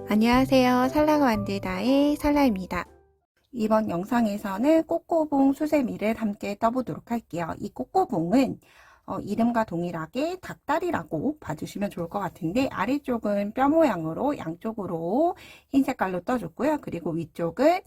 안녕하세요. 살라가 만들다의 살라입니다. 이번 영상에서는 꼬꼬봉 수세미를 함께 떠보도록 할게요. 이 꼬꼬봉은 이름과 동일하게 닭다리라고 봐주시면 좋을 것 같은데, 아래쪽은 뼈 모양으로 양쪽으로 흰 색깔로 떠줬고요. 그리고 위쪽은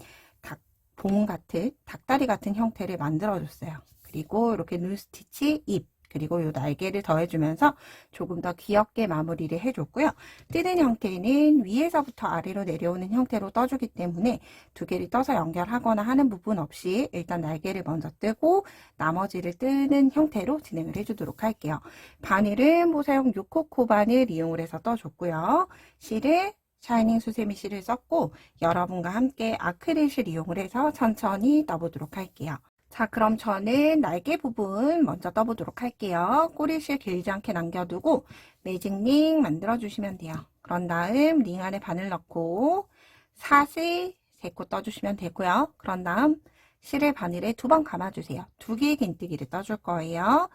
봉 같은 닭다리 같은 형태를 만들어줬어요. 그리고 이렇게 눈스티치, 입, 그리고 이 날개를 더해주면서 조금 더 귀엽게 마무리를 해줬고요. 뜨는 형태는 위에서부터 아래로 내려오는 형태로 떠주기 때문에 두 개를 떠서 연결하거나 하는 부분 없이 일단 날개를 먼저 뜨고 나머지를 뜨는 형태로 진행을 해주도록 할게요. 바늘은 모사용 6코코 바늘 이용을 해서 떠줬고요. 실을 샤이닝 수세미 실을 썼고, 여러분과 함께 아크릴 실 이용을 해서 천천히 떠보도록 할게요. 자, 그럼 저는 날개 부분 먼저 떠보도록 할게요. 꼬리실 길지 않게 남겨두고 매직링 만들어주시면 돼요. 그런 다음 링 안에 바늘 넣고 사슬 3코 떠주시면 되고요. 그런 다음 실을 바늘에 2번 감아주세요. 2개의 긴뜨기를 떠줄 거예요.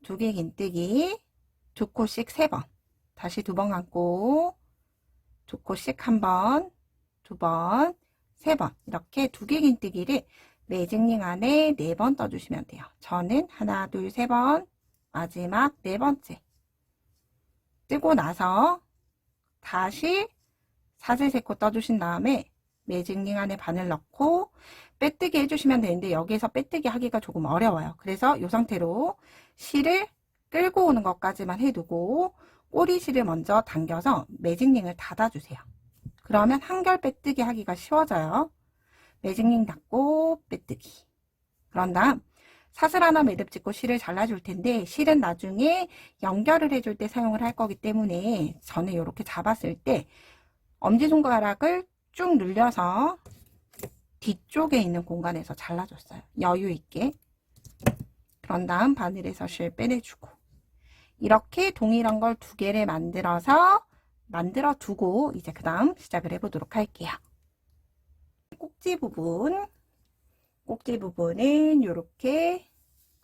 2개의 긴뜨기 2코씩 3번, 다시 2번 감고 2코씩 1번, 2번, 3번, 이렇게 2개 긴뜨기를 매직링 안에 4번 떠주시면 돼요. 저는 하나, 둘, 3번, 마지막 4번째 뜨고 나서 다시 사슬 3코 떠주신 다음에 매직링 안에 바늘 넣고 빼뜨기 해주시면 되는데, 여기에서 빼뜨기 하기가 조금 어려워요. 그래서 이 상태로 실을 끌고 오는 것까지만 해두고 꼬리실을 먼저 당겨서 매직링을 닫아주세요. 그러면 한결 빼뜨기 하기가 쉬워져요. 매직링 닫고 빼뜨기. 그런 다음 사슬 하나 매듭 짓고 실을 잘라줄 텐데, 실은 나중에 연결을 해줄 때 사용을 할 거기 때문에 저는 이렇게 잡았을 때 엄지손가락을 쭉 늘려서 뒤쪽에 있는 공간에서 잘라줬어요. 여유 있게. 그런 다음 바늘에서 실 빼내주고, 이렇게 동일한 걸 2개를 만들어 두고 이제 그 다음 시작을 해보도록 할게요. 꼭지 부분은 이렇게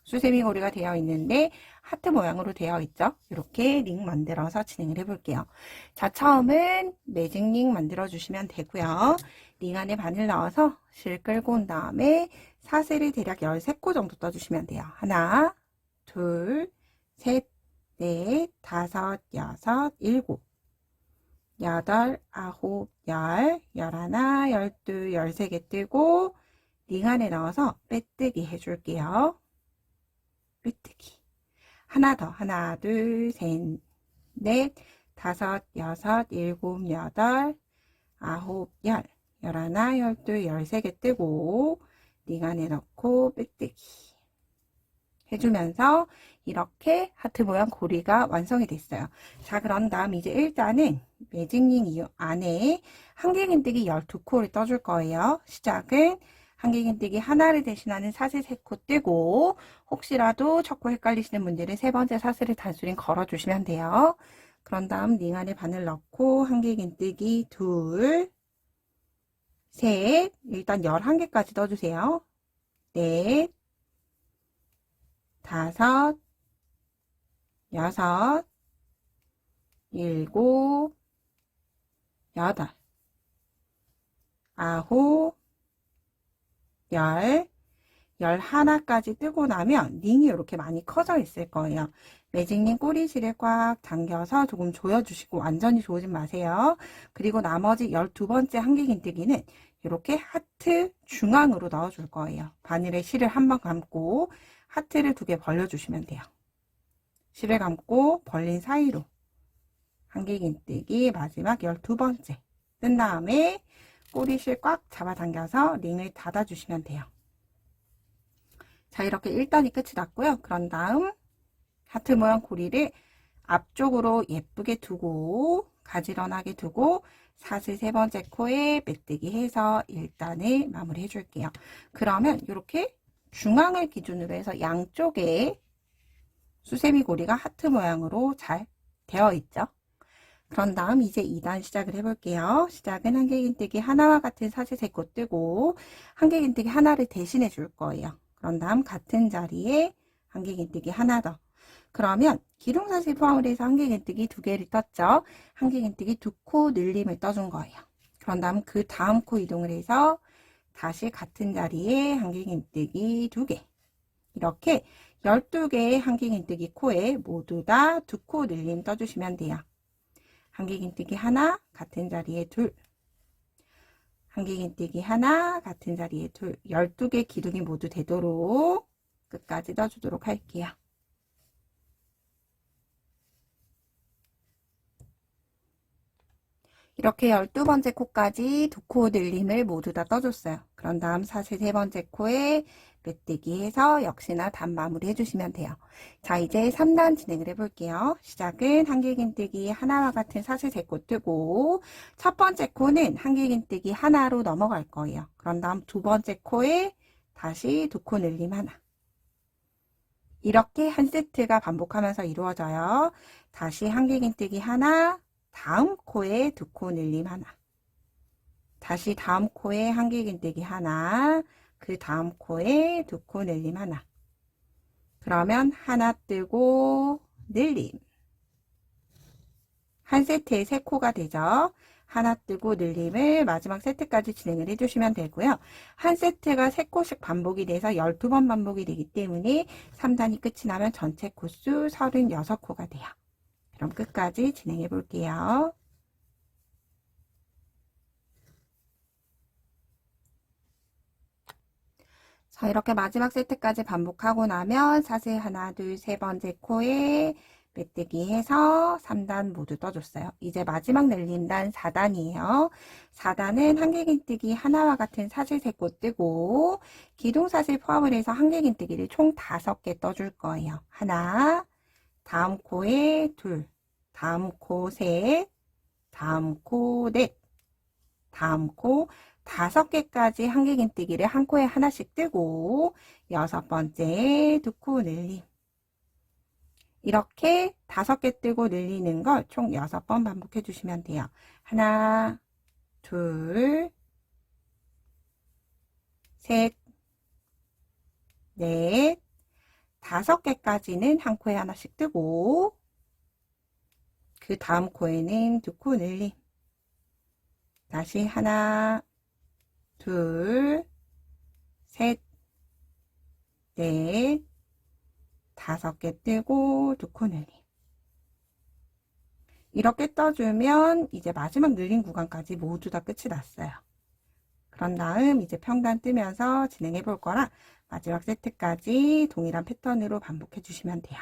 수세미 고리가 되어 있는데 하트 모양으로 되어 있죠. 이렇게 링 만들어서 진행을 해볼게요. 자, 처음은 매직링 만들어 주시면 되고요. 링 안에 바늘 넣어서 실 끌고 온 다음에 사슬을 대략 13코 정도 떠주시면 돼요. 하나, 둘, 셋, 넷, 다섯, 여섯, 일곱, 여덟, 아홉, 열, 열하나, 열둘, 13개 뜨고 링 안에 넣어서 빼뜨기 해줄게요. 빼뜨기. 하나 더. 하나, 둘, 셋, 넷, 다섯, 여섯, 일곱, 여덟, 아홉, 열, 열하나, 열둘, 13개 뜨고 링 안에 넣고 빼뜨기 해주면서 이렇게 하트 모양 고리가 완성이 됐어요. 자, 그런 다음 이제 일단은 매직링 안에 한길긴뜨기 12코를 떠줄 거예요. 시작은 한길긴뜨기 하나를 대신하는 사슬 3코 뜨고, 혹시라도 첫 코 헷갈리시는 분들은 3번째 사슬을 단수링 걸어주시면 돼요. 그런 다음 링 안에 바늘 넣고 한길긴뜨기 둘, 셋, 일단 11개까지 떠주세요. 넷, 다섯, 여섯, 일곱, 여덟, 아홉, 열, 11까지 뜨고 나면 링이 이렇게 많이 커져 있을 거예요. 매직링 꼬리실에 꽉 당겨서 조금 조여주시고 완전히 조이진 마세요. 그리고 나머지 12번째 한길긴뜨기는 이렇게 하트 중앙으로 넣어줄 거예요. 바늘에 실을 한번 감고 하트를 2개 벌려주시면 돼요. 실을 감고 벌린 사이로 한길긴뜨기 마지막 12번째 뜬 다음에 꼬리실 꽉 잡아당겨서 링을 닫아주시면 돼요. 자, 이렇게 1단이 끝이 났고요. 그런 다음 하트 모양 고리를 앞쪽으로 예쁘게 두고 가지런하게 두고 사슬 3번째 코에 빼뜨기 해서 1단을 마무리 해줄게요. 그러면 이렇게 중앙을 기준으로 해서 양쪽에 수세미 고리가 하트 모양으로 잘 되어 있죠. 그런 다음 이제 2단 시작을 해볼게요. 시작은 한길긴뜨기 하나와 같은 사슬 3코 뜨고 한길긴뜨기 하나를 대신해 줄 거예요. 그런 다음 같은 자리에 한길긴뜨기 하나 더. 그러면 기둥사슬 포함을 해서 한길긴뜨기 2개를 떴죠. 한길긴뜨기 2코 늘림을 떠준 거예요. 그런 다음 그 다음 코 이동을 해서 다시 같은 자리에 한길긴뜨기 2개. 이렇게 12개의 한길긴뜨기 코에 모두 다 2코 늘림 떠주시면 돼요. 한길긴뜨기 하나, 같은 자리에 둘. 한길긴뜨기 하나, 같은 자리에 둘. 12개 기둥이 모두 되도록 끝까지 떠주도록 할게요. 이렇게 12번째 코까지 2코 늘림을 모두 다 떠줬어요. 그런 다음 사슬 3번째 코에 메뜨기 해서 역시나 단 마무리 해주시면 돼요. 자, 이제 3단 진행을 해볼게요. 시작은 한길긴뜨기 하나와 같은 사슬 3코 뜨고 첫 번째 코는 한길긴뜨기 하나로 넘어갈 거예요. 그런 다음 두 번째 코에 다시 2코 늘림 하나. 이렇게 한 세트가 반복하면서 이루어져요. 다시 한길긴뜨기 하나, 다음 코에 2코 늘림 하나. 다시 다음 코에 한길긴뜨기 하나, 그 다음 코에 2코 늘림 하나. 그러면 하나 뜨고 늘림. 한 세트에 3코가 되죠. 하나 뜨고 늘림을 마지막 세트까지 진행을 해주시면 되고요. 한 세트가 3코씩 반복이 돼서 12번 반복이 되기 때문에 3단이 끝이 나면 전체 코수 36코가 돼요. 그럼 끝까지 진행해 볼게요. 자, 이렇게 마지막 세트까지 반복하고 나면 사슬 하나, 둘, 세 번째 코에 메뜨기 해서 3단 모두 떠줬어요. 이제 마지막 늘린 단 4단이에요. 4단은 한길긴뜨기 하나와 같은 사슬 3코 뜨고 기둥사슬 포함을 해서 한길긴뜨기를 총 5개 떠줄 거예요. 하나, 다음 코에 둘, 다음 코 셋, 다음 코 넷, 다음 코 5개까지 한길긴뜨기를 한 코에 하나씩 뜨고 6번째 2코 늘림. 이렇게 5개 뜨고 늘리는 걸 총 6번 반복해 주시면 돼요. 하나, 둘, 셋, 넷, 5개까지는 한 코에 하나씩 뜨고 그 다음 코에는 2코 늘림. 다시 하나, 둘, 셋, 넷, 5개 뜨고 2코 늘림. 이렇게 떠주면 이제 마지막 늘린 구간까지 모두 다 끝이 났어요. 그런 다음 이제 평단 뜨면서 진행해 볼 거라 마지막 세트까지 동일한 패턴으로 반복해 주시면 돼요.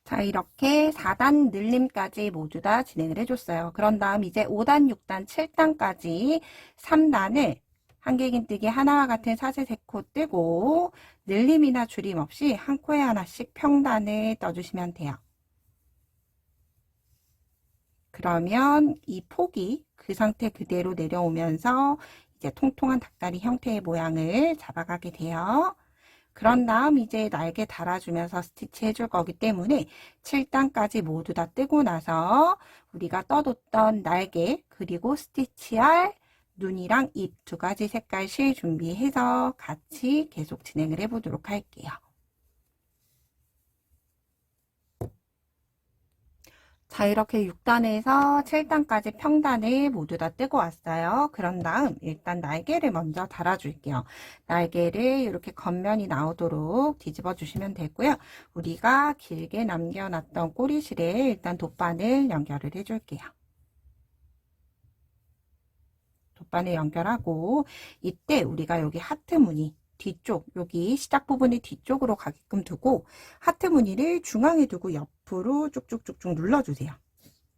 자, 이렇게 4단 늘림까지 모두 다 진행을 해줬어요. 그런 다음 이제 5단, 6단, 7단까지 3단을 한길긴뜨기 하나와 같은 사슬 3코 뜨고 늘림이나 줄임 없이 한 코에 하나씩 평단을 떠주시면 돼요. 그러면 이 폭이 그 상태 그대로 내려오면서 이제 통통한 닭다리 형태의 모양을 잡아가게 돼요. 그런 다음 이제 날개 달아주면서 스티치 해줄 거기 때문에 7단까지 모두 다 뜨고 나서 우리가 떠뒀던 날개 그리고 스티치할 눈이랑 입 2가지 색깔 실 준비해서 같이 계속 진행을 해보도록 할게요. 자, 이렇게 6단에서 7단까지 평단을 모두 다 뜨고 왔어요. 그런 다음 일단 날개를 먼저 달아줄게요. 날개를 이렇게 겉면이 나오도록 뒤집어 주시면 되고요. 우리가 길게 남겨놨던 꼬리실에 일단 돗바늘 연결을 해줄게요. 돗바늘 연결하고 이때 우리가 여기 하트 무늬 뒤쪽 여기 시작 부분이 뒤쪽으로 가게끔 두고 하트 무늬를 중앙에 두고 옆으로 쭉쭉쭉쭉 눌러주세요.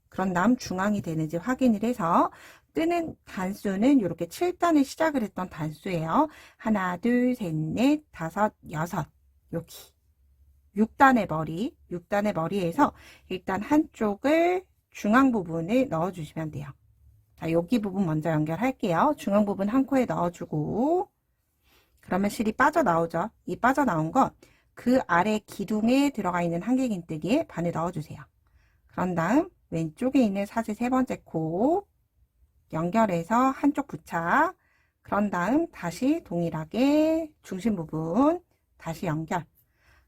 그런 다음 중앙이 되는지 확인을 해서 뜨는 단수는 이렇게 7단을 시작을 했던 단수예요. 하나, 둘, 셋, 넷, 다섯, 여섯. 여기 6단의 머리에서 일단 한쪽을 중앙 부분을 넣어주시면 돼요. 자, 여기 부분 먼저 연결할게요. 중앙 부분 한 코에 넣어주고 그러면 실이 빠져나오죠. 이 빠져나온 건 그 아래 기둥에 들어가 있는 한길긴뜨기에 반을 넣어주세요. 그런 다음 왼쪽에 있는 사슬 3번째 코 연결해서 한쪽 부착 그런 다음 다시 동일하게 중심 부분 다시 연결.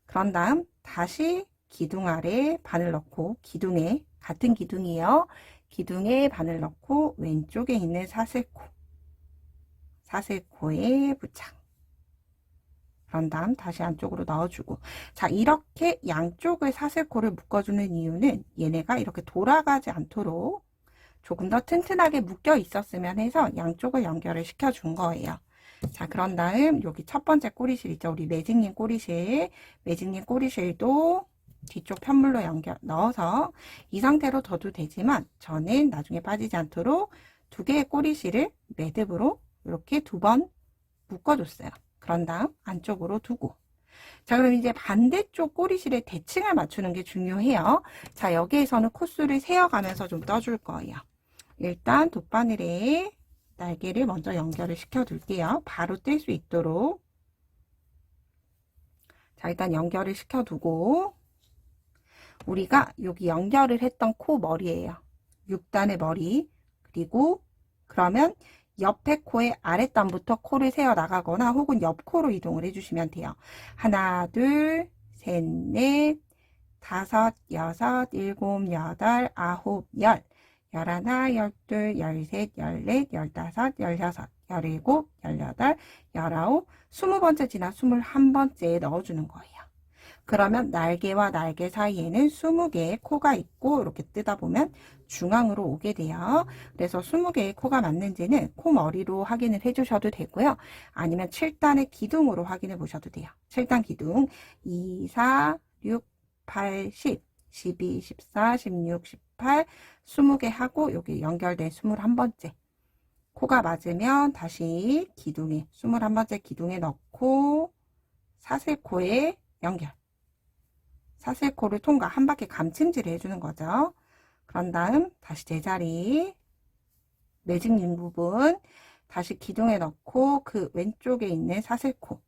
그런 다음 다시 기둥 아래 바늘 넣고 기둥에 같은 기둥이에요. 기둥에 바늘 넣고 왼쪽에 있는 사슬코에 부착. 그런 다음 다시 안쪽으로 넣어주고, 자, 이렇게 양쪽을 사슬코를 묶어주는 이유는 얘네가 이렇게 돌아가지 않도록 조금 더 튼튼하게 묶여 있었으면 해서 양쪽을 연결을 시켜준 거예요. 자, 그런 다음 여기 첫 번째 꼬리실 있죠. 우리 매직링 꼬리실. 매직링 꼬리실도 뒤쪽 편물로 넣어서 이 상태로 둬도 되지만 저는 나중에 빠지지 않도록 두 개의 꼬리실을 매듭으로 이렇게 두 번 묶어줬어요. 그런 다음 안쪽으로 두고, 자, 그럼 이제 반대쪽 꼬리실에 대칭을 맞추는 게 중요해요. 자, 여기에서는 코스를 세어가면서 좀 떠줄 거예요. 일단 돗바늘에 날개를 먼저 연결을 시켜 둘게요. 바로 뗄 수 있도록. 자, 일단 연결을 시켜 두고, 우리가 여기 연결을 했던 코 머리예요. 6단의 머리. 그리고 그러면 옆에 코의 아랫단부터 코를 세어 나가거나 혹은 옆 코로 이동을 해주시면 돼요. 하나, 둘, 셋, 넷, 다섯, 여섯, 일곱, 여덟, 아홉, 열. 열하나, 열둘, 열셋, 열넷, 열다섯, 열여섯, 열일곱, 열여덟, 열아홉, 20번째 지나 21번째에 넣어주는 거예요. 그러면 날개와 날개 사이에는 20개의 코가 있고 이렇게 뜯어보면 중앙으로 오게 돼요. 그래서 20개의 코가 맞는지는 코 머리로 확인을 해주셔도 되고요. 아니면 7단의 기둥으로 확인해 보셔도 돼요. 7단 기둥 2, 4, 6, 8, 10, 12, 14, 16, 18, 20개 하고 여기 연결된 21번째 코가 맞으면 다시 기둥에 21번째 기둥에 넣고 사슬코에 연결. 사슬코를 통과 한 바퀴 감침질을 해주는 거죠. 그런 다음 다시 제자리 매직링 부분 다시 기둥에 넣고 그 왼쪽에 있는 사슬코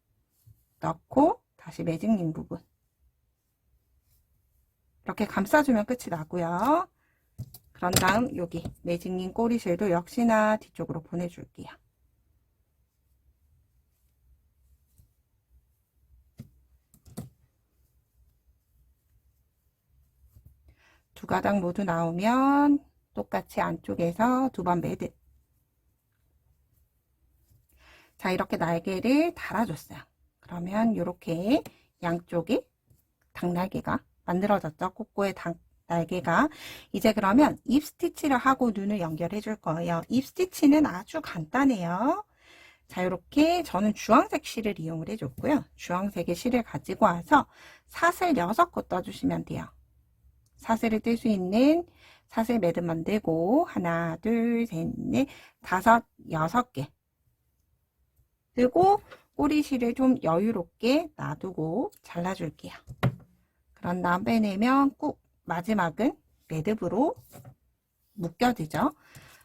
넣고 다시 매직링 부분 이렇게 감싸주면 끝이 나고요. 그런 다음 여기 매직링 꼬리실도 역시나 뒤쪽으로 보내줄게요. 두 가닥 모두 나오면 똑같이 안쪽에서 두 번 매듭. 자, 이렇게 날개를 달아줬어요. 그러면 이렇게 양쪽에 닭날개가 만들어졌죠. 꼬꼬의 날개가. 이제 그러면 입 스티치를 하고 눈을 연결해 줄 거예요. 입 스티치는 아주 간단해요. 자, 이렇게 저는 주황색 실을 이용을 해줬고요. 주황색의 실을 가지고 와서 사슬 6곳 떠주시면 돼요. 사슬을 뜰 수 있는 사슬 매듭 만들고 하나, 둘, 셋, 넷, 다섯, 6개 뜨고 꼬리실을 좀 여유롭게 놔두고 잘라줄게요. 그런 다음 빼내면 꾹 마지막은 매듭으로 묶여지죠.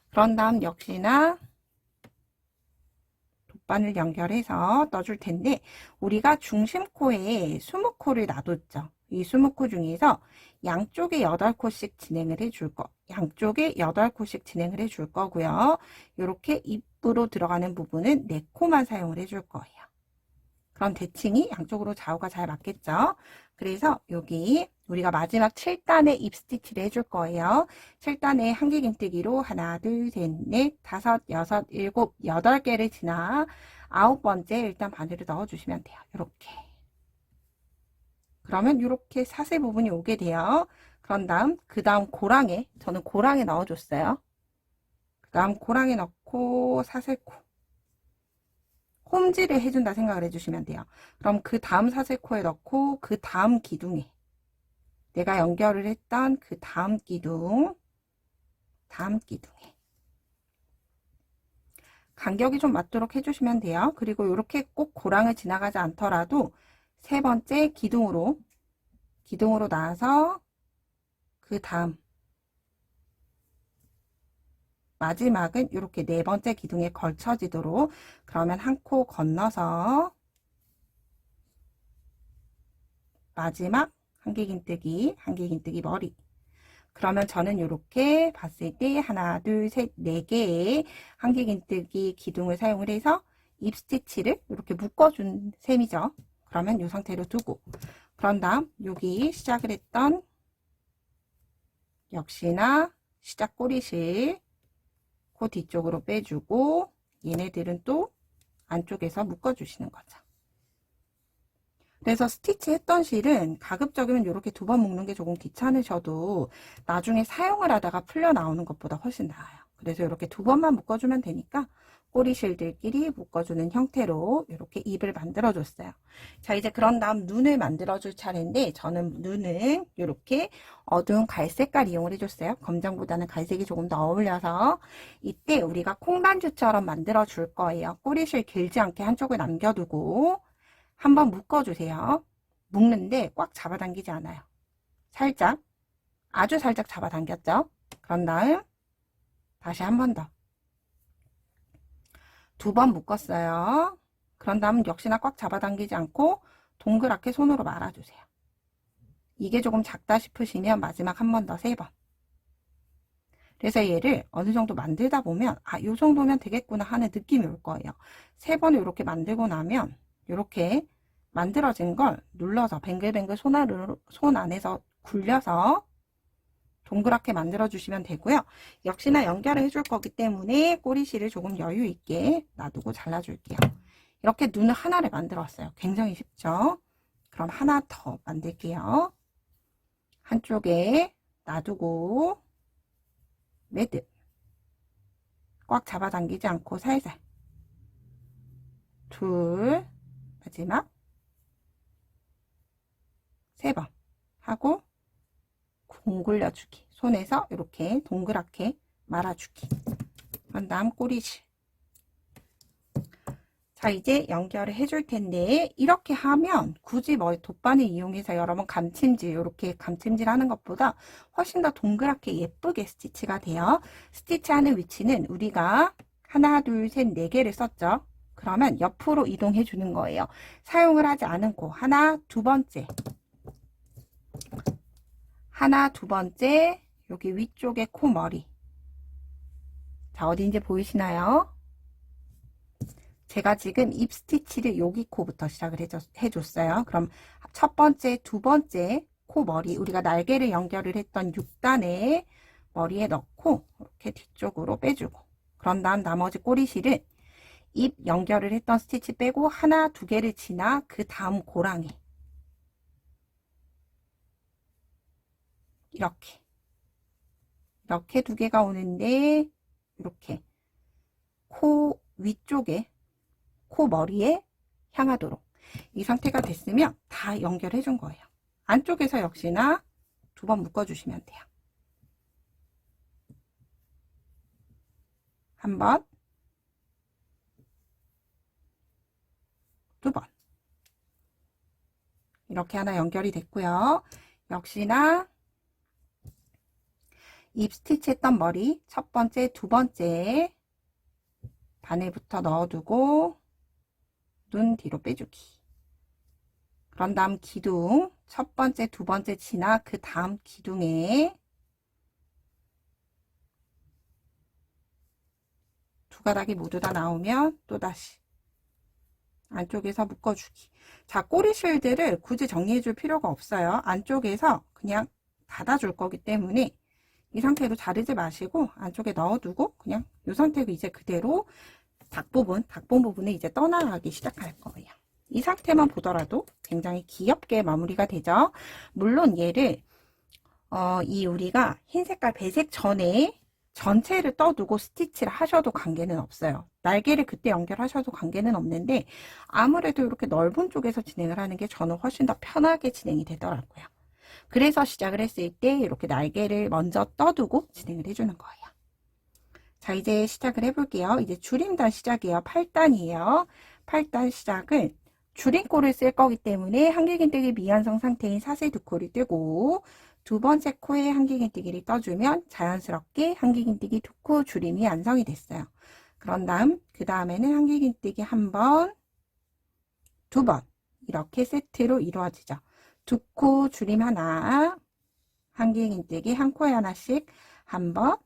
그런 다음 역시나 돗바늘 연결해서 떠줄 텐데 우리가 중심코에 20코를 놔뒀죠. 이 20코 중에서 양쪽에 8코씩 진행을 해줄 양쪽에 8코씩 진행을 해줄 거고요. 이렇게 입으로 들어가는 부분은 4코만 사용을 해줄 거예요. 그런 대칭이 양쪽으로 좌우가 잘 맞겠죠. 그래서 여기 우리가 마지막 7단에 입 스티치를 해줄 거예요. 7단에 한길긴뜨기로 하나, 둘, 셋, 넷, 다섯, 여섯, 일곱, 8개를 지나 9번째 일단 바늘을 넣어주시면 돼요. 이렇게. 그러면 이렇게 사슬 부분이 오게 돼요. 그런 다음 그 다음 고랑에 저는 고랑에 넣어줬어요. 그 다음 고랑에 넣고 사슬코 홈질을 해준다 생각을 해주시면 돼요. 그럼 그 다음 사슬코에 넣고 그 다음 기둥에 내가 연결을 했던 그 다음 기둥에 간격이 좀 맞도록 해주시면 돼요. 그리고 이렇게 꼭 고랑을 지나가지 않더라도 세 번째 기둥으로 나와서 그 다음 마지막은 이렇게 네 번째 기둥에 걸쳐지도록, 그러면 한 코 건너서 마지막 한길긴뜨기 머리, 그러면 저는 이렇게 봤을 때 하나, 둘, 셋, 네 개의 한길긴뜨기 기둥을 사용을 해서 입 스티치를 이렇게 묶어준 셈이죠. 그러면 이 상태로 두고, 그런 다음 여기 시작을 했던 역시나 시작 꼬리실 그 뒤쪽으로 빼주고, 얘네들은 또 안쪽에서 묶어주시는 거죠. 그래서 스티치 했던 실은 가급적이면 이렇게 두 번 묶는 게 조금 귀찮으셔도 나중에 사용을 하다가 풀려 나오는 것보다 훨씬 나아요. 그래서 이렇게 두 번만 묶어주면 되니까 꼬리실들끼리 묶어주는 형태로 이렇게 입을 만들어 줬어요. 자, 이제 그런 다음 눈을 만들어 줄 차례인데, 저는 눈은 이렇게 어두운 갈색깔 이용을 해줬어요. 검정보다는 갈색이 조금 더 어울려서. 이때 우리가 콩단주처럼 만들어 줄 거예요. 꼬리실 길지 않게 한쪽을 남겨두고 한번 묶어주세요. 묶는데 꽉 잡아당기지 않아요. 살짝, 아주 살짝 잡아당겼죠? 그런 다음 다시 한 번 더. 두 번 묶었어요. 그런 다음 역시나 꽉 잡아당기지 않고 동그랗게 손으로 말아주세요. 이게 조금 작다 싶으시면 마지막 한 번 더, 세 번. 그래서 얘를 어느 정도 만들다 보면 이 정도면 되겠구나 하는 느낌이 올 거예요. 세 번을 이렇게 만들고 나면 이렇게 만들어진 걸 눌러서 뱅글뱅글 손 안에서 굴려서 동그랗게 만들어 주시면 되고요. 역시나 연결을 해줄 거기 때문에 꼬리실을 조금 여유 있게 놔두고 잘라줄게요. 이렇게 눈을 하나를 만들었어요. 굉장히 쉽죠? 그럼 하나 더 만들게요. 한쪽에 놔두고 매듭 꽉 잡아당기지 않고 살살, 둘, 마지막 세 번 하고 공 굴려주기, 손에서 이렇게 동그랗게 말아주기. 그런 다음 꼬리실. 자, 이제 연결을 해줄 텐데, 이렇게 하면 굳이 뭐 돗바늘 이용해서 여러분 감침질, 이렇게 감침질 하는 것보다 훨씬 더 동그랗게 예쁘게 스티치가 돼요. 스티치 하는 위치는 우리가 하나, 둘, 셋, 네 개를 썼죠. 그러면 옆으로 이동해 주는 거예요. 사용을 하지 않고 하나, 두 번째, 하나, 두 번째, 여기 위쪽에 코머리. 자, 어딘지 보이시나요? 제가 지금 입 스티치를 여기 코부터 시작을 해줬어요. 그럼 첫 번째, 두 번째 코머리, 우리가 날개를 연결을 했던 6단에 머리에 넣고 이렇게 뒤쪽으로 빼주고, 그런 다음 나머지 꼬리실은 입 연결을 했던 스티치 빼고 하나, 두 개를 지나 그 다음 고랑이 이렇게 두 개가 오는데, 이렇게 코 위쪽에, 코 머리에 향하도록 이 상태가 됐으면 다 연결해 준 거예요. 안쪽에서 역시나 두 번 묶어 주시면 돼요. 한 번, 두 번. 이렇게 하나 연결이 됐고요. 역시나 입 스티치 했던 머리 첫 번째, 두 번째 바늘부터 넣어두고 눈 뒤로 빼주기. 그런 다음 기둥 첫 번째, 두 번째 지나 그 다음 기둥에 두 가닥이 모두 다 나오면 또다시 안쪽에서 묶어주기. 자, 꼬리실들을 굳이 정리해 줄 필요가 없어요. 안쪽에서 그냥 닫아줄 거기 때문에 이 상태로 자르지 마시고 안쪽에 넣어두고 그냥 이 상태로 이제 그대로 닭본 부분을 이제 떠나가기 시작할 거예요. 이 상태만 보더라도 굉장히 귀엽게 마무리가 되죠. 물론 얘를 이 우리가 흰 색깔 배색 전에 전체를 떠두고 스티치를 하셔도 관계는 없어요. 날개를 그때 연결하셔도 관계는 없는데 아무래도 이렇게 넓은 쪽에서 진행을 하는 게 저는 훨씬 더 편하게 진행이 되더라고요. 그래서 시작을 했을 때 이렇게 날개를 먼저 떠두고 진행을 해주는 거예요. 자, 이제 시작을 해볼게요. 이제 줄임단 시작이에요. 8단이에요. 8단 시작은 줄임꼬를 쓸 거기 때문에 한길긴뜨기 미완성 상태인 사슬 두 코를 뜨고 두 번째 코에 한길긴뜨기를 떠주면 자연스럽게 한길긴뜨기 두 코 줄임이 완성이 됐어요. 그런 다음 그 다음에는 한길긴뜨기 한 번, 두 번 이렇게 세트로 이루어지죠. 두 코 줄임 하나, 한길긴뜨기 한 코에 하나씩 한 번,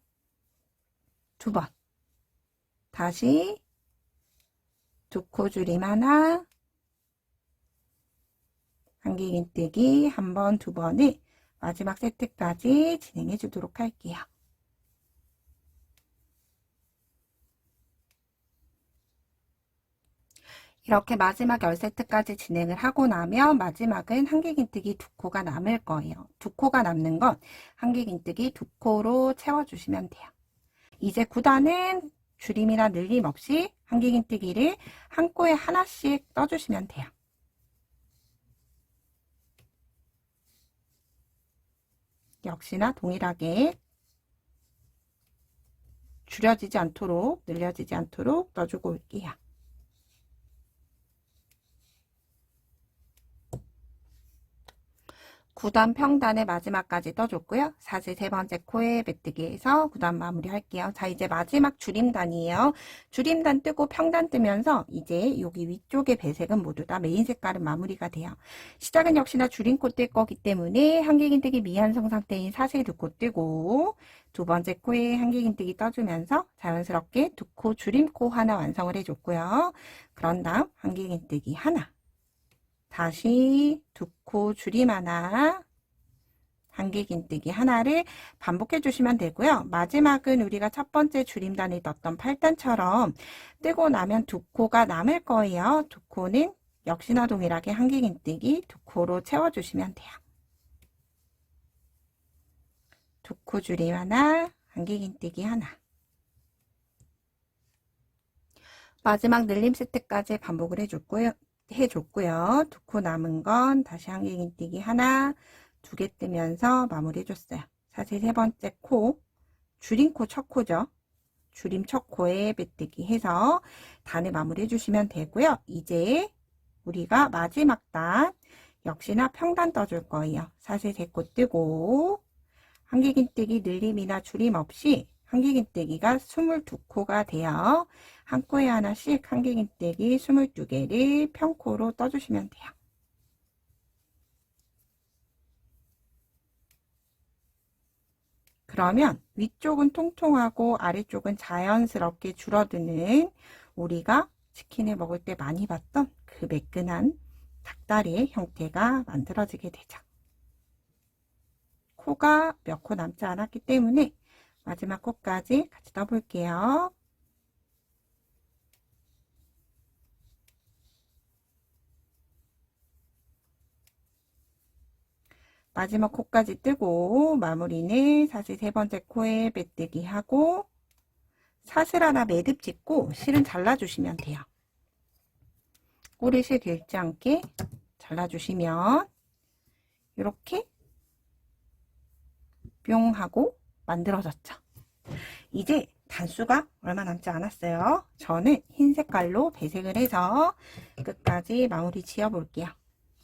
두 번. 다시 두 코 줄임 하나, 한길긴뜨기 한 번, 두 번을 마지막 세트까지 진행해 주도록 할게요. 이렇게 마지막 10세트까지 진행을 하고 나면 마지막은 한길긴뜨기 두 코가 남을 거예요. 두 코가 남는 건 한길긴뜨기 두 코로 채워주시면 돼요. 이제 9단은 줄임이나 늘림 없이 한길긴뜨기를 한 코에 하나씩 떠주시면 돼요. 역시나 동일하게 줄여지지 않도록, 늘려지지 않도록 떠주고 올게요. 9단 평단의 마지막까지 떠줬고요. 사실 세 번째 코에 메뜨기에서 9단 마무리 할게요. 자, 이제 마지막 줄임단이에요. 줄임단 뜨고 평단 뜨면서 이제 여기 위쪽의 배색은 모두 다 메인 색깔은 마무리가 돼요. 시작은 역시나 줄임코 뜰 거기 때문에 한길긴뜨기 미완성 상태인 사슬 두 코 뜨고 두 번째 코에 한길긴뜨기 떠주면서 자연스럽게 두 코 줄임코 하나 완성을 해줬고요. 그런 다음 한길긴뜨기 하나, 다시 두 코 줄임 하나, 한길긴뜨기 하나를 반복해 주시면 되고요. 마지막은 우리가 첫 번째 줄임단을 떴던 8단처럼 뜨고 나면 두 코가 남을 거예요. 두 코는 역시나 동일하게 한길긴뜨기 두 코로 채워주시면 돼요. 두 코 줄임 하나, 한길긴뜨기 하나. 마지막 늘림 세트까지 반복을 해줬고요. 두 코 남은 건 다시 한길긴뜨기 하나, 두 개 뜨면서 마무리 해줬어요. 사실 세 번째 코, 줄임코 첫 코죠. 줄임 첫 코에 메뜨기 해서 단을 마무리 해주시면 되고요. 이제 우리가 마지막 단 역시나 평단 떠줄 거예요. 사실 세 코 뜨고 한길긴뜨기 늘림이나 줄임 없이 한길긴뜨기가 22코가 돼요. 한 코에 하나씩 한길긴뜨기 22개를 평코로 떠주시면 돼요. 그러면 위쪽은 통통하고 아래쪽은 자연스럽게 줄어드는 우리가 치킨을 먹을 때 많이 봤던 그 매끈한 닭다리의 형태가 만들어지게 되죠. 코가 몇 코 남지 않았기 때문에 마지막 코까지 같이 떠볼게요. 마지막 코까지 뜨고 마무리는 사실 세 번째 코에 메뜨기 하고 사슬 하나 매듭 짓고 실은 잘라주시면 돼요. 꼬리실 길지 않게 잘라주시면 이렇게 뿅 하고 만들어졌죠. 이제 단수가 얼마 남지 않았어요. 저는 흰 색깔로 배색을 해서 끝까지 마무리 지어 볼게요.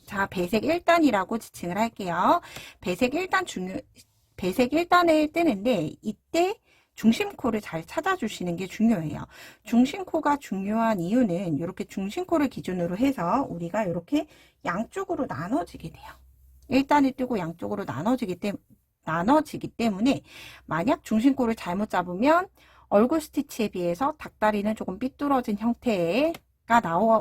자, 배색 1단이라고 지칭을 할게요. 배색 1단을 뜨는데 이때 중심코를 잘 찾아주시는 게 중요해요. 중심코가 중요한 이유는 이렇게 중심코를 기준으로 해서 우리가 이렇게 양쪽으로 나눠지게 돼요. 1단을 뜨고 양쪽으로 나눠지기 때문에 만약 중심코를 잘못 잡으면 얼굴 스티치에 비해서 닭다리는 조금 삐뚤어진 형태가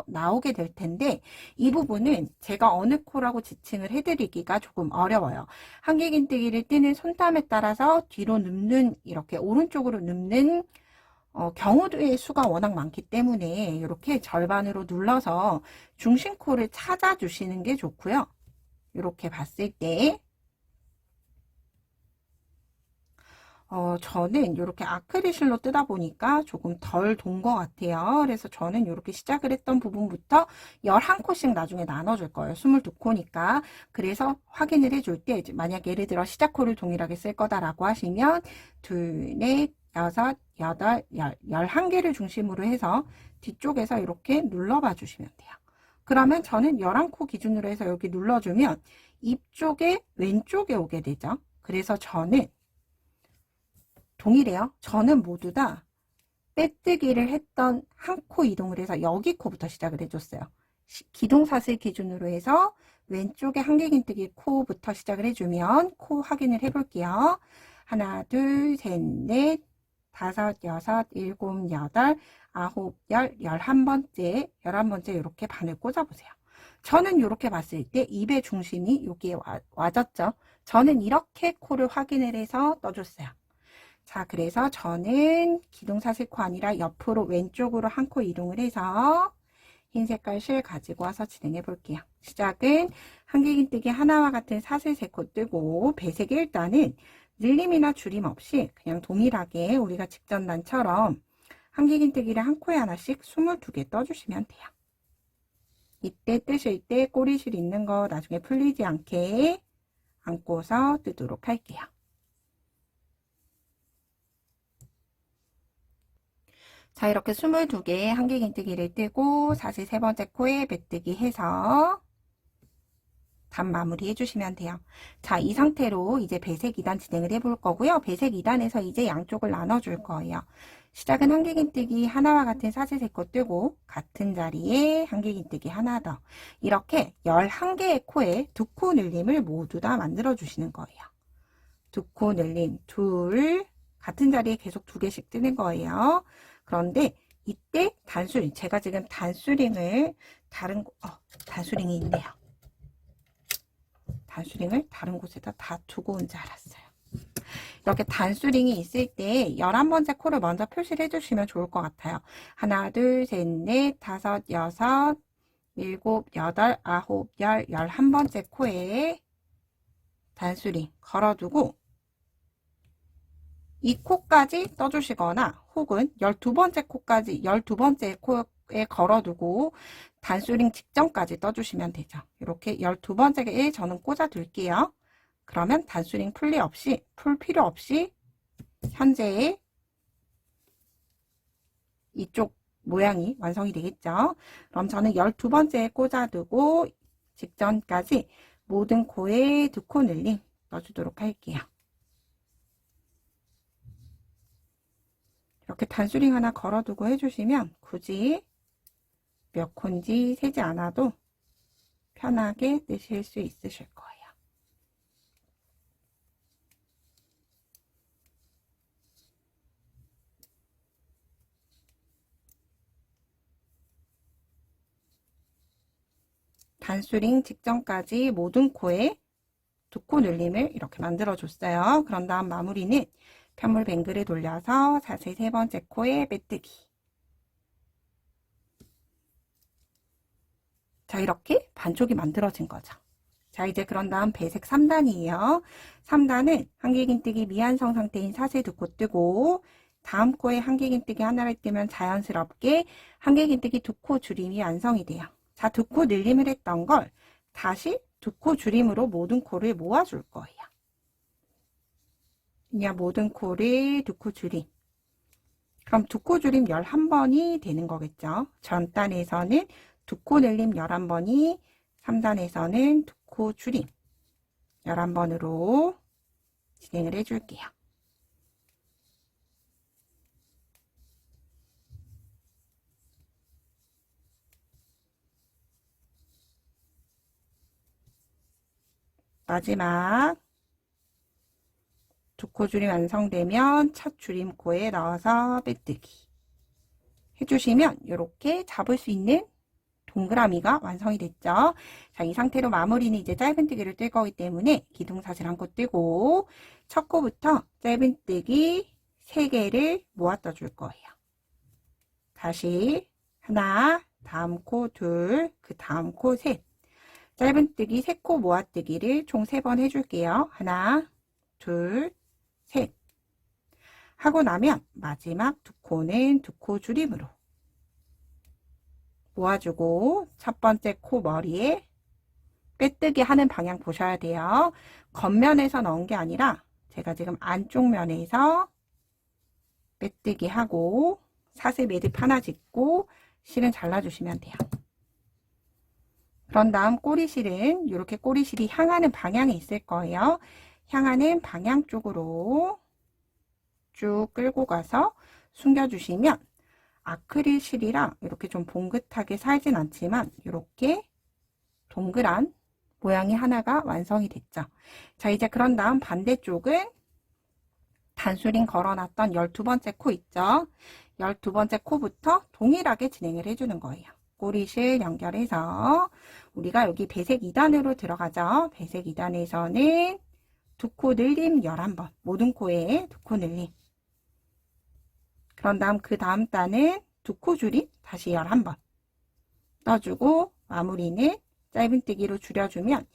나오게 될 텐데 이 부분은 제가 어느 코라고 지칭을 해드리기가 조금 어려워요. 한길긴뜨기를 뜨는 손땀에 따라서 뒤로 눕는 이렇게 오른쪽으로 눕는 경우의 수가 워낙 많기 때문에 이렇게 절반으로 눌러서 중심코를 찾아주시는 게 좋고요. 이렇게 봤을 때 저는 이렇게 아크릴실로 뜨다 보니까 조금 덜 돈 것 같아요. 그래서 저는 이렇게 시작을 했던 부분부터 11코씩 나중에 나눠줄 거예요. 22코니까. 그래서 확인을 해줄 때, 만약 예를 들어 시작코를 동일하게 쓸 거다라고 하시면, 둘, 넷, 여섯, 여덟, 11개를 중심으로 해서 뒤쪽에서 이렇게 눌러봐 주시면 돼요. 그러면 저는 11코 기준으로 해서 여기 눌러주면 입 쪽에 왼쪽에 오게 되죠. 그래서 저는 동일해요. 저는 모두 다 빼뜨기를 했던 한 코 이동을 해서 여기 코부터 시작을 해줬어요. 기동사슬 기준으로 해서 왼쪽에 한길긴뜨기 코부터 시작을 해주면 코 확인을 해볼게요. 하나, 둘, 셋, 넷, 다섯, 여섯, 일곱, 여덟, 아홉, 열, 11번째, 11번째 이렇게 바늘 꽂아보세요. 저는 이렇게 봤을 때 입의 중심이 여기에 와졌죠. 저는 이렇게 코를 확인을 해서 떠줬어요. 자, 그래서 저는 기둥사슬코 아니라 옆으로 왼쪽으로 한 코 이동을 해서 흰 색깔 실 가지고 와서 진행해 볼게요. 시작은 한길긴뜨기 하나와 같은 사슬 3코 뜨고 배색이 일단은 늘림이나 줄임 없이 그냥 동일하게 우리가 직전단처럼 한길긴뜨기를 한 코에 하나씩 22개 떠주시면 돼요. 이때 뜨실 때 꼬리실 있는 거 나중에 풀리지 않게 안고서 뜨도록 할게요. 자, 이렇게 22개의 한길긴뜨기를 뜨고 사슬 3번째 코에 메뜨기 해서 단 마무리 해주시면 돼요. 자, 이 상태로 이제 배색 2단 진행을 해볼 거고요. 배색 2단에서 이제 양쪽을 나눠줄 거예요. 시작은 한길긴뜨기 하나와 같은 사슬 3코 뜨고 같은 자리에 한길긴뜨기 하나 더. 이렇게 11개의 코에 2코 늘림을 모두 다 만들어 주시는 거예요. 2코 늘림, 둘, 같은 자리에 계속 2개씩 뜨는 거예요. 그런데 이때 단수링, 제가 지금 단수링을 단수링이 있네요. 단수링을 다른 곳에다 다 두고 온 줄 알았어요. 이렇게 단수링이 있을 때 11번째 코를 먼저 표시를 해주시면 좋을 것 같아요. 하나, 둘, 셋, 넷, 다섯, 여섯, 일곱, 여덟, 아홉, 열, 11번째 코에 단수링 걸어두고 이 코까지 떠주시거나 혹은 12번째 코까지 12번째 코에 걸어두고 단수링 직전까지 떠주시면 되죠. 이렇게 12번째에 저는 꽂아 둘게요. 그러면 단수링 풀 필요 없이 현재의 이쪽 모양이 완성이 되겠죠. 그럼 저는 12번째에 꽂아두고 직전까지 모든 코에 2코 늘림 넣어주도록 할게요. 이렇게 단수링 하나 걸어두고 해주시면 굳이 몇 코인지 세지 않아도 편하게 뜨실 수 있으실 거예요. 단수링 직전까지 모든 코에 2코 늘림을 이렇게 만들어 줬어요. 그런 다음 마무리는 편물 뱅글을 돌려서 사슬 3번째 코에 메뜨기. 자, 이렇게 반쪽이 만들어진 거죠. 자, 이제 그런 다음 배색 3단이에요. 3단은 한길긴뜨기 미완성 상태인 사슬 2코 뜨고 다음 코에 한길긴뜨기 하나를 뜨면 자연스럽게 한길긴뜨기 2코 줄임이 완성이 돼요. 자, 2코 늘림을 했던 걸 다시 2코 줄임으로 모든 코를 모아줄 거예요. 그냥 모든 코를 2코 줄임. 그럼 2코 줄임 11번이 되는 거겠죠. 전 단에서는 2코 늘림 11번이 3단에서는 2코 줄임 11번으로 진행을 해줄게요. 마지막 2코 줄임 완성되면 첫 줄임코에 넣어서 빼뜨기 해주시면 이렇게 잡을 수 있는 동그라미가 완성이 됐죠. 자, 이 상태로 마무리는 이제 짧은뜨기를 뜰 거기 때문에 기둥사슬 한 코 뜨고 첫 코부터 짧은뜨기 3개를 모아 떠줄 거예요. 다시 하나, 다음 코 둘, 그 다음 코 셋. 짧은뜨기 3코 모아뜨기를 총 3번 해줄게요. 하나, 둘, 셋. 하고 나면 마지막 2코는 2코 줄임으로 모아주고 첫 번째 코 머리에 빼뜨기 하는 방향 보셔야 돼요. 겉면에서 넣은 게 아니라 제가 지금 안쪽 면에서 빼뜨기 하고 사슬 매듭 하나 짓고 실은 잘라주시면 돼요. 그런 다음 꼬리실은 이렇게 꼬리실이 향하는 방향이 있을 거예요. 향하는 방향 쪽으로 쭉 끌고 가서 숨겨주시면 아크릴 실이랑 이렇게 좀 봉긋하게 살진 않지만 이렇게 동그란 모양이 하나가 완성이 됐죠. 자, 이제 그런 다음 반대쪽은 단수링 걸어놨던 12번째 코 있죠. 12번째 코부터 동일하게 진행을 해주는 거예요. 꼬리실 연결해서 우리가 여기 배색 2단으로 들어가죠. 배색 2단에서는 두 코 늘림 11번. 모든 코에 두 코 늘림. 그런 다음 그 다음 단은 두 코 줄임 다시 11번. 떠주고 마무리는 짧은뜨기로 줄여주면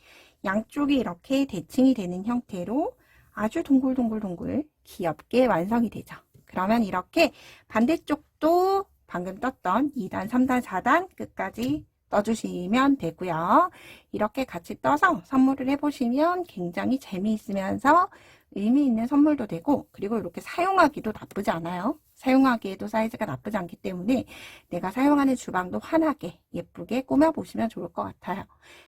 양쪽이 이렇게 대칭이 되는 형태로 아주 동글동글동글 귀엽게 완성이 되죠. 그러면 이렇게 반대쪽도 방금 떴던 2단, 3단, 4단 끝까지 떠주시면 되고요. 이렇게 같이 떠서 선물을 해보시면 굉장히 재미있으면서 의미 있는 선물도 되고, 그리고 이렇게 사용하기도 나쁘지 않아요. 사용하기에도 사이즈가 나쁘지 않기 때문에 내가 사용하는 주방도 환하게 예쁘게 꾸며보시면 좋을 것 같아요.